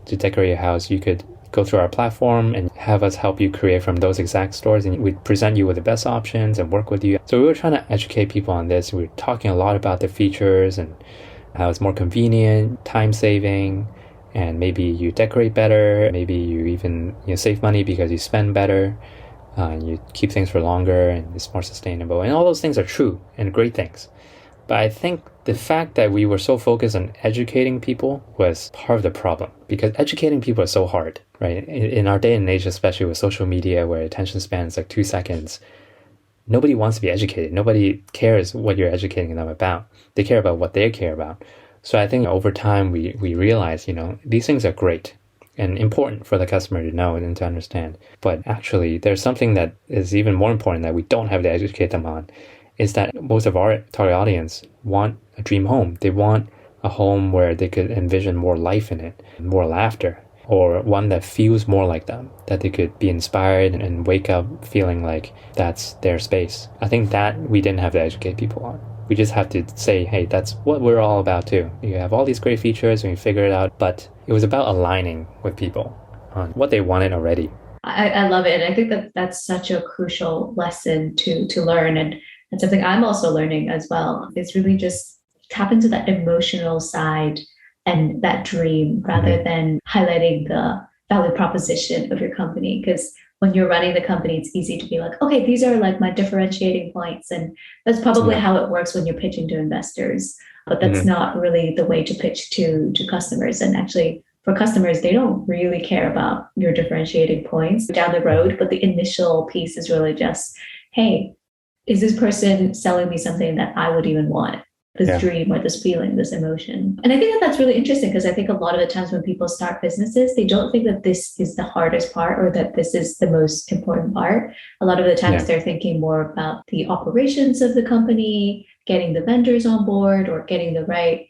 decorate your house. You could go through our platform and have us help you create from those exact stores, and we present you with the best options and work with you. So we were trying to educate people on this. We were talking a lot about the features and how it's more convenient, time-saving, and maybe you decorate better. Maybe you even save money because you spend better. You keep things for longer and it's more sustainable. And all those things are true and great things. But I think the fact that we were so focused on educating people was part of the problem, because educating people is so hard, right? In our day and age, especially with social media where attention span is like 2 seconds, nobody wants to be educated. Nobody cares what you're educating them about. They care about what they care about. So I think over time we realized, these things are great and important for the customer to know and to understand. But actually, there's something that is even more important that we don't have to educate them on, is that most of our target audience want a dream home. They want a home where they could envision more life in it, more laughter, or one that feels more like them, that they could be inspired and wake up feeling like that's their space. I think that we didn't have to educate people on. We just have to say, hey, that's what we're all about too. You have all these great features and you figure it out, but it was about aligning with people on what they wanted already. I love it. And I think that that's such a crucial lesson to learn. And something I'm also learning as well. It's really just tap into that emotional side and that dream rather than highlighting the value proposition of your company. Because when you're running the company, it's easy to be like, okay, these are like my differentiating points. And that's probably how it works when you're pitching to investors. But that's not really the way to pitch to customers. And actually, for customers, they don't really care about your differentiating points down the road. But the initial piece is really just, hey, is this person selling me something that I would even want? This dream or this feeling, this emotion. And I think that that's really interesting because I think a lot of the times when people start businesses, they don't think that this is the hardest part or that this is the most important part. A lot of the times they're thinking more about the operations of the company, getting the vendors on board or getting the right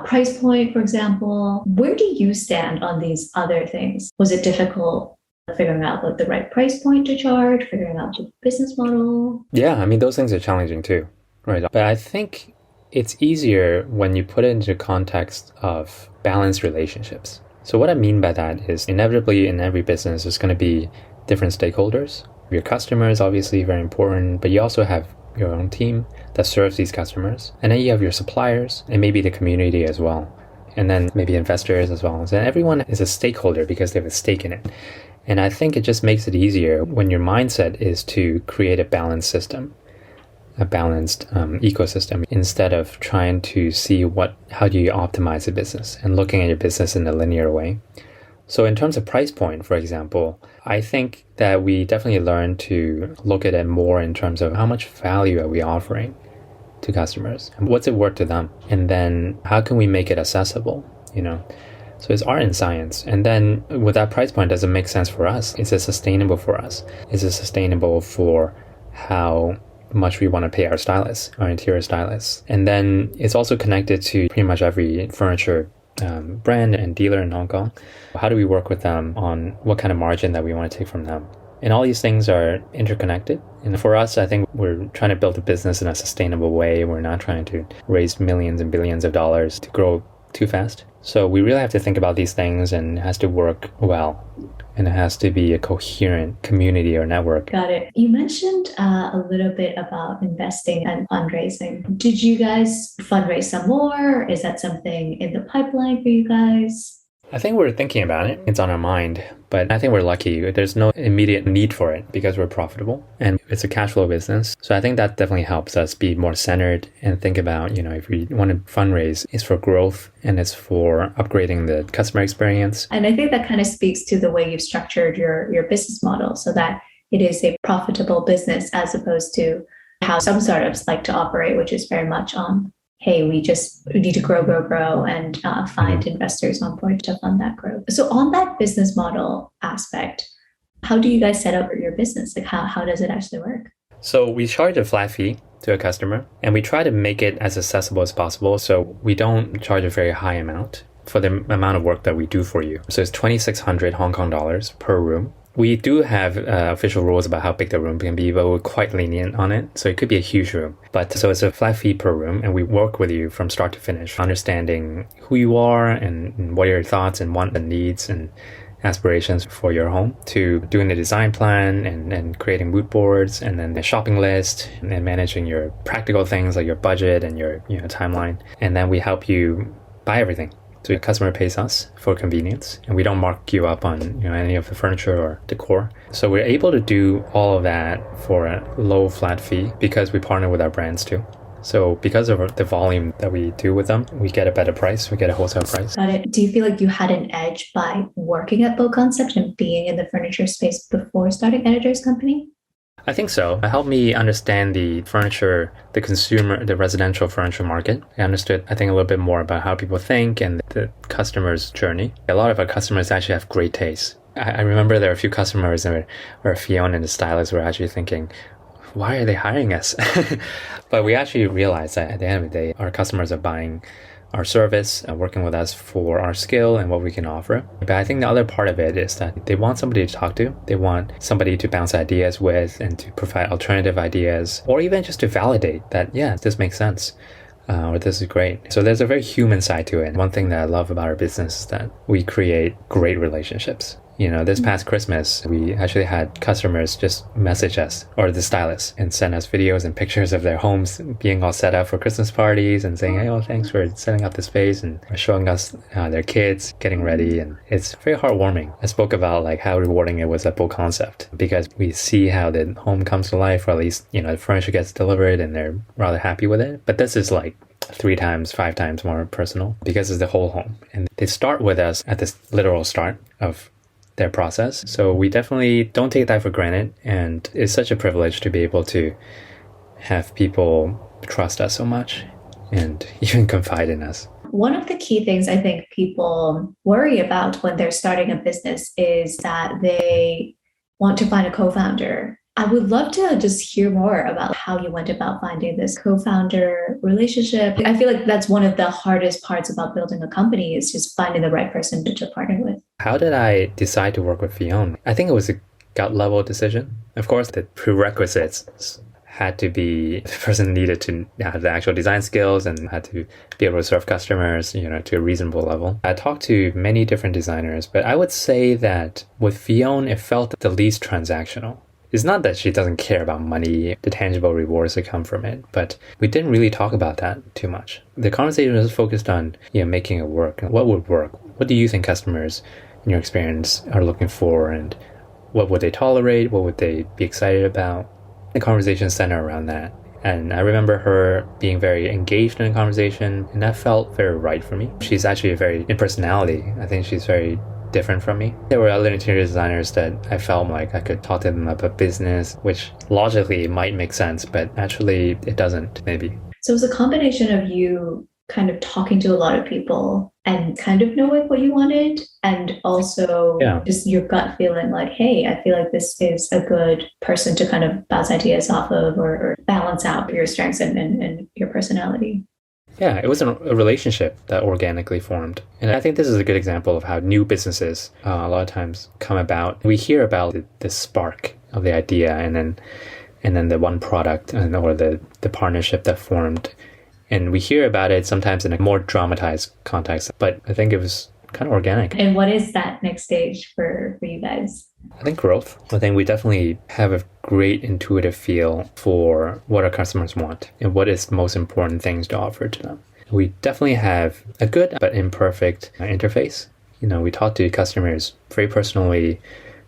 price point, for example. Where do you stand on these other things? Was it difficult figuring out like the right price point to charge, figuring out the business model? Yeah, I mean, those things are challenging too, right? But I think it's easier when you put it into context of balanced relationships. So what I mean by that is inevitably in every business, there's going to be different stakeholders. Your customers, obviously very important, but you also have your own team that serves these customers. And then you have your suppliers and maybe the community as well. And then maybe investors as well. So everyone is a stakeholder because they have a stake in it. And I think it just makes it easier when your mindset is to create a balanced system, a balanced ecosystem, instead of trying to see how do you optimize the business and looking at your business in a linear way. So in terms of price point, for example, I think that we definitely learned to look at it more in terms of how much value are we offering to customers and what's it worth to them, and then how can we make it accessible, So it's art and science. And then with that price point, does it make sense for us? Is it sustainable for us? Is it sustainable for how much we want to pay our interior stylists? And then it's also connected to pretty much every furniture brand and dealer in Hong Kong. How do we work with them on what kind of margin that we want to take from them? And all these things are interconnected. And for us, I think we're trying to build a business in a sustainable way. We're not trying to raise millions and billions of dollars to grow too fast. So we really have to think about these things, and it has to work well. And it has to be a coherent community or network. Got it. You mentioned a little bit about investing and fundraising. Did you guys fundraise some more? Is that something in the pipeline for you guys? I think we're thinking about it. It's on our mind, but I think we're lucky. There's no immediate need for it because we're profitable and it's a cash flow business. So I think that definitely helps us be more centered and think about, if we want to fundraise, it's for growth and it's for upgrading the customer experience. And I think that kind of speaks to the way you've structured your business model so that it is a profitable business as opposed to how some startups like to operate, which is very much on, hey, we need to grow, and find investors on board to fund that growth. So on that business model aspect, how do you guys set up your business? Like how does it actually work? So we charge a flat fee to a customer and we try to make it as accessible as possible. So we don't charge a very high amount for the amount of work that we do for you. So it's 2,600 Hong Kong dollars per room. We do have official rules about how big the room can be, but we're quite lenient on it. So it could be a huge room. But so it's a flat fee per room, and we work with you from start to finish, understanding who you are and what are your thoughts and wants and needs and aspirations for your home, to doing the design plan and creating mood boards and then the shopping list and managing your practical things like your budget and your timeline. And then we help you buy everything. So the customer pays us for convenience, and we don't mark you up on any of the furniture or decor. So we're able to do all of that for a low flat fee because we partner with our brands too. So because of the volume that we do with them, we get a better price. We get a wholesale price. Got it. Do you feel like you had an edge by working at BoConcept and being in the furniture space before starting Editor's Company? I think so. It helped me understand the furniture, the consumer, the residential furniture market. I understood, I think, a little bit more about how people think and the customer's journey. A lot of our customers actually have great taste. I remember there were a few customers where Fiona and the stylist were actually thinking, why are they hiring us? But we actually realized that at the end of the day, our customers are buying our service, working with us for our skill and what we can offer. But I think the other part of it is that they want somebody to talk to. They want somebody to bounce ideas with and to provide alternative ideas, or even just to validate that, yeah, this makes sense. Or this is great. So there's a very human side to it. One thing that I love about our business is that we create great relationships. This past Christmas, we actually had customers just message us, or the stylists, and send us videos and pictures of their homes being all set up for Christmas parties and saying, hey, thanks for setting up the space, and showing us their kids getting ready. And it's very heartwarming. I spoke about how rewarding it was at BoConcept, because we see how the home comes to life, or at least, the furniture gets delivered and they're rather happy with it. But this is 3 times, 5 times more personal because it's the whole home. And they start with us at this literal start of their process. So we definitely don't take that for granted. And it's such a privilege to be able to have people trust us so much and even confide in us. One of the key things I think people worry about when they're starting a business is that they want to find a co-founder. I would love to just hear more about how you went about finding this co-founder relationship. I feel like that's one of the hardest parts about building a company, is just finding the right person to partner with. How did I decide to work with Fiona? I think it was a gut level decision. Of course, the prerequisites had to be the person needed to have the actual design skills and had to be able to serve customers, to a reasonable level. I talked to many different designers, but I would say that with Fiona, it felt the least transactional. It's not that she doesn't care about money, the tangible rewards that come from it, but we didn't really talk about that too much. The conversation was focused on making it work. What would work? What do you think customers, in your experience, are looking for, and what would they tolerate? What would they be excited about? The conversation centered around that. And I remember her being very engaged in the conversation, and that felt very right for me. She's actually in personality, I think she's very different from me. There were other interior designers that I felt like I could talk to them about business, which logically might make sense, but actually it doesn't, maybe. So it was a combination of you kind of talking to a lot of people and kind of knowing what you wanted, and also just your gut feeling like, hey, I feel like this is a good person to kind of bounce ideas off of, or balance out your strengths and your personality. Yeah, it was a relationship that organically formed. And I think this is a good example of how new businesses a lot of times come about. We hear about the spark of the idea and then the one product or the partnership that formed. And we hear about it sometimes in a more dramatized context, but I think it was kind of organic. And what is that next stage for you guys? I think growth. I think we definitely have a great intuitive feel for what our customers want and what is the most important things to offer to them. We definitely have a good but imperfect interface. We talk to customers very personally.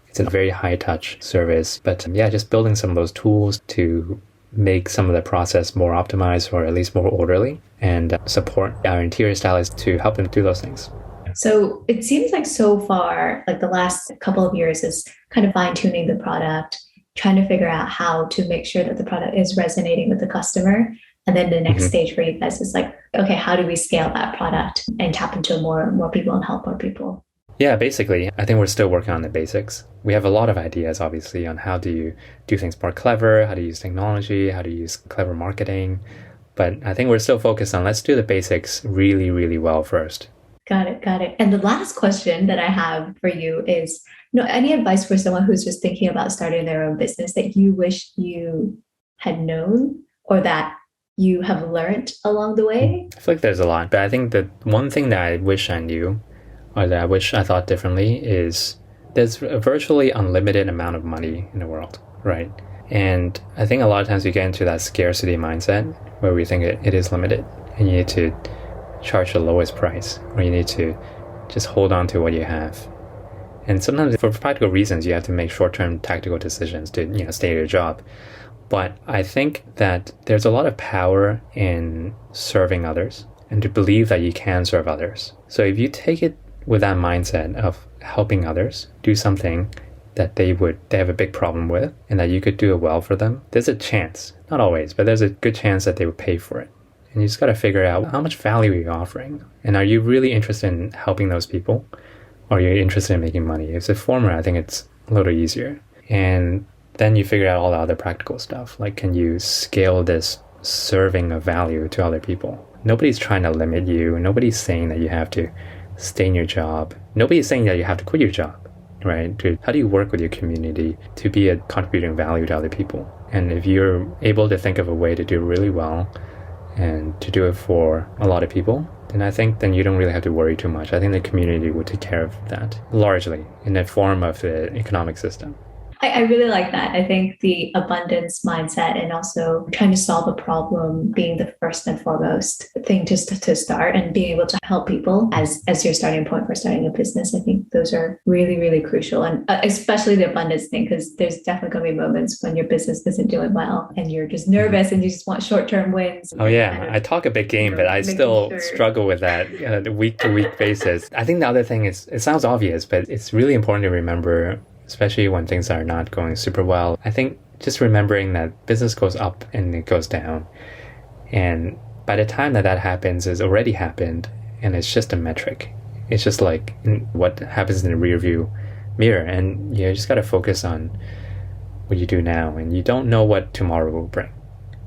It's a very high touch service, but just building some of those tools to make some of the process more optimized or at least more orderly and support our interior stylists to help them do those things. So it seems like so far, like the last couple of years is kind of fine-tuning the product, trying to figure out how to make sure that the product is resonating with the customer. And then the next stage for you guys is like, okay, how do we scale that product and tap into more people and help more people? Yeah, basically, I think we're still working on the basics. We have a lot of ideas, obviously, on how do you do things more clever, how to use technology, how to use clever marketing. But I think we're still focused on let's do the basics really, really well first. Got it. And the last question that I have for you is, any advice for someone who's just thinking about starting their own business that you wish you had known or that you have learned along the way? I feel like there's a lot, but I think the one thing that I wish I knew or that I wish I thought differently is there's a virtually unlimited amount of money in the world, right? And I think a lot of times we get into that scarcity mindset where we think it is limited and you need to charge the lowest price, or you need to just hold on to what you have. And sometimes for practical reasons, you have to make short-term tactical decisions to stay at your job. But I think that there's a lot of power in serving others and to believe that you can serve others. So if you take it with that mindset of helping others do something that they have a big problem with and that you could do it well for them, there's a chance, not always, but there's a good chance that they would pay for it. And you just got to figure out how much value are you offering? And are you really interested in helping those people? Or are you interested in making money? If it's the former, I think it's a little easier. And then you figure out all the other practical stuff. Like, can you scale this serving of value to other people? Nobody's trying to limit you. Nobody's saying that you have to stay in your job. Nobody's saying that you have to quit your job, right? How do you work with your community to be a contributing value to other people? And if you're able to think of a way to do really well and to do it for a lot of people, then you don't really have to worry too much. I think the community will take care of that largely in the form of the economic system. I really like that. I think the abundance mindset and also trying to solve a problem being the first and foremost thing to start, and being able to help people as your starting point for starting a business. I think those are really, really crucial. And especially the abundance thing, because there's definitely going to be moments when your business isn't doing well and you're just nervous and you just want short-term wins. Oh yeah, I talk a big game, but I still struggle with that on a week-to-week basis. I think the other thing is, it sounds obvious, but it's really important to remember, especially when things are not going super well. I think just remembering that business goes up and it goes down. And by the time that happens, it's already happened, and it's just a metric. It's just like what happens in the rear view mirror. And you just got to focus on what you do now, and you don't know what tomorrow will bring.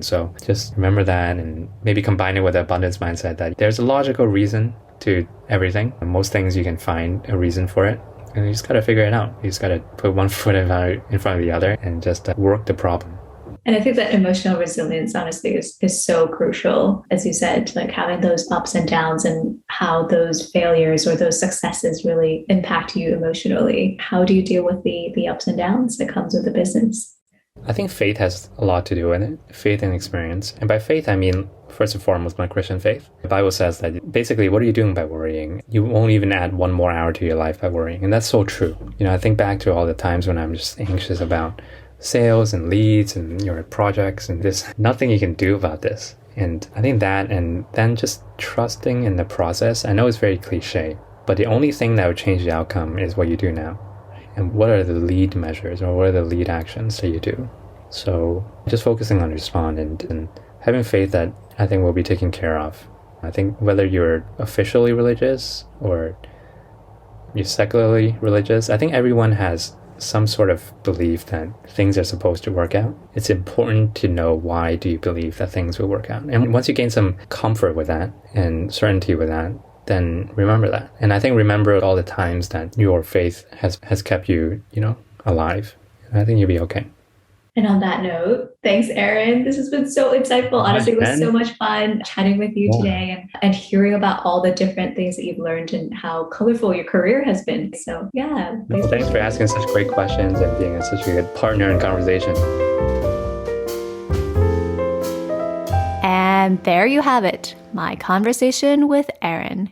So just remember that, and maybe combine it with the abundance mindset that there's a logical reason to everything. And most things you can find a reason for it. And you just got to figure it out. You just got to put one foot in front of the other and just work the problem. And I think that emotional resilience, honestly, is so crucial. As you said, like having those ups and downs and how those failures or those successes really impact you emotionally. How do you deal with the ups and downs that comes with the business? I think faith has a lot to do with it. Faith and experience. And by faith, I mean, first and foremost, my Christian faith. The Bible says that basically, what are you doing by worrying? You won't even add one more hour to your life by worrying. And that's so true. I think back to all the times when I'm just anxious about sales and leads and your projects, and there's nothing you can do about this. And I think that, and then just trusting in the process. I know it's very cliche, but the only thing that would change the outcome is what you do now. And what are the lead measures, or what are the lead actions that you do? So just focusing on respond and having faith that I think will be taken care of. I think whether you're officially religious or you're secularly religious, I think everyone has some sort of belief that things are supposed to work out, it's important to know why do you believe that things will work out. And once you gain some comfort with that and certainty with that, then remember that. And I think remember all the times that your faith has kept you, alive. And I think you'll be okay. And on that note, thanks, Aaron. This has been so insightful. Honestly, it was so much fun chatting with you today and hearing about all the different things that you've learned and how colorful your career has been. So, yeah. Well, thanks for asking such great questions and being such a good partner in conversation. And there you have it, my conversation with Aaron.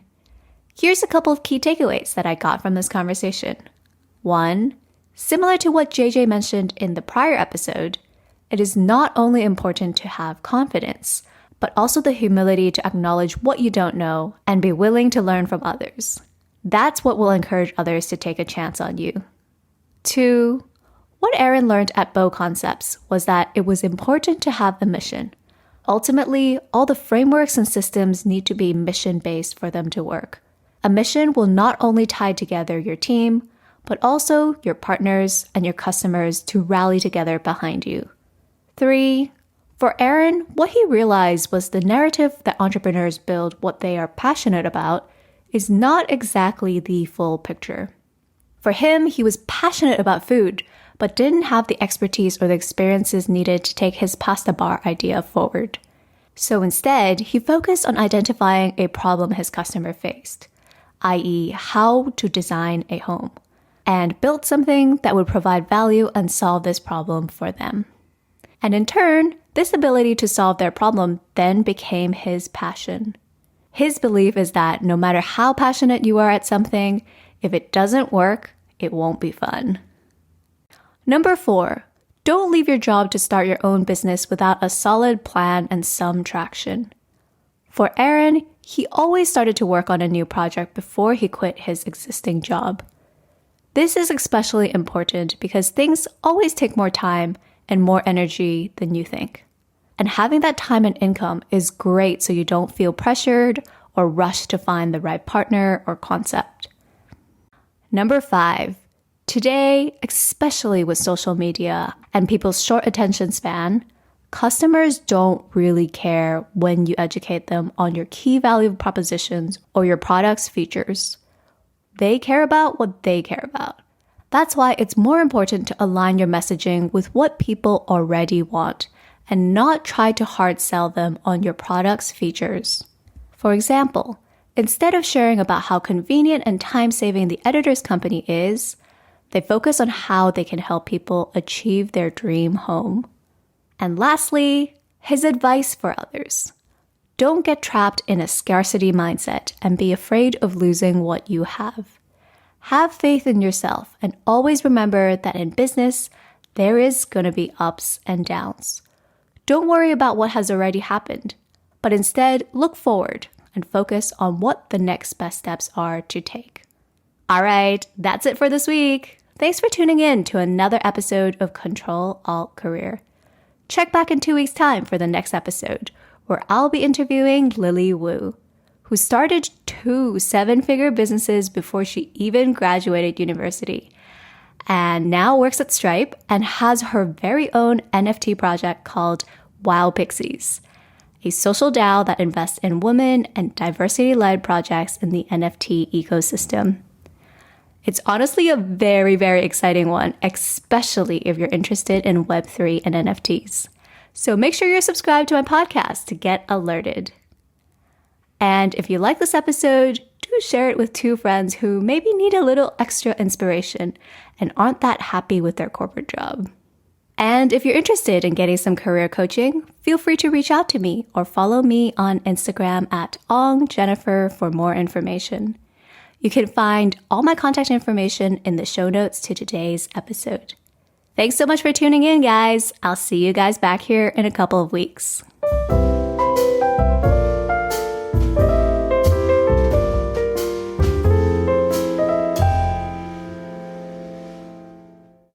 Here's a couple of key takeaways that I got from this conversation. 1, similar to what JJ mentioned in the prior episode, it is not only important to have confidence, but also the humility to acknowledge what you don't know and be willing to learn from others. That's what will encourage others to take a chance on you. 2, what Aaron learned at BoConcepts was that it was important to have a mission. Ultimately, all the frameworks and systems need to be mission-based for them to work. A mission will not only tie together your team, but also your partners and your customers to rally together behind you. 3, for Aaron, what he realized was the narrative that entrepreneurs build what they are passionate about is not exactly the full picture. For him, he was passionate about food, but didn't have the expertise or the experiences needed to take his pasta bar idea forward. So instead, he focused on identifying a problem his customer faced, i.e., how to design a home, and built something that would provide value and solve this problem for them. And in turn, this ability to solve their problem then became his passion. His belief is that no matter how passionate you are at something, if it doesn't work, it won't be fun. Number 4, don't leave your job to start your own business without a solid plan and some traction. For Aaron, he always started to work on a new project before he quit his existing job. This is especially important because things always take more time and more energy than you think. And having that time and income is great so you don't feel pressured or rushed to find the right partner or concept. Number 5, today, especially with social media and people's short attention span, customers don't really care when you educate them on your key value propositions or your product's features. They care about what they care about. That's why it's more important to align your messaging with what people already want and not try to hard sell them on your product's features. For example, instead of sharing about how convenient and time-saving the editor's company is, they focus on how they can help people achieve their dream home. And lastly, his advice for others. Don't get trapped in a scarcity mindset and be afraid of losing what you have. Have faith in yourself and always remember that in business, there is going to be ups and downs. Don't worry about what has already happened, but instead look forward and focus on what the next best steps are to take. All right, that's it for this week. Thanks for tuning in to another episode of Ctrl Alt Career. Check back in 2 weeks' time for the next episode, where I'll be interviewing Lily Wu, who started 2 7-figure businesses before she even graduated university, and now works at Stripe and has her very own NFT project called Wow Pixies, a social DAO that invests in women and diversity-led projects in the NFT ecosystem. It's honestly a very, very exciting one, especially if you're interested in Web3 and NFTs. So make sure you're subscribed to my podcast to get alerted. And if you like this episode, do share it with 2 friends who maybe need a little extra inspiration and aren't that happy with their corporate job. And if you're interested in getting some career coaching, feel free to reach out to me or follow me on Instagram at @OngJennifer for more information. You can find all my contact information in the show notes to today's episode. Thanks so much for tuning in, guys. I'll see you guys back here in a couple of weeks.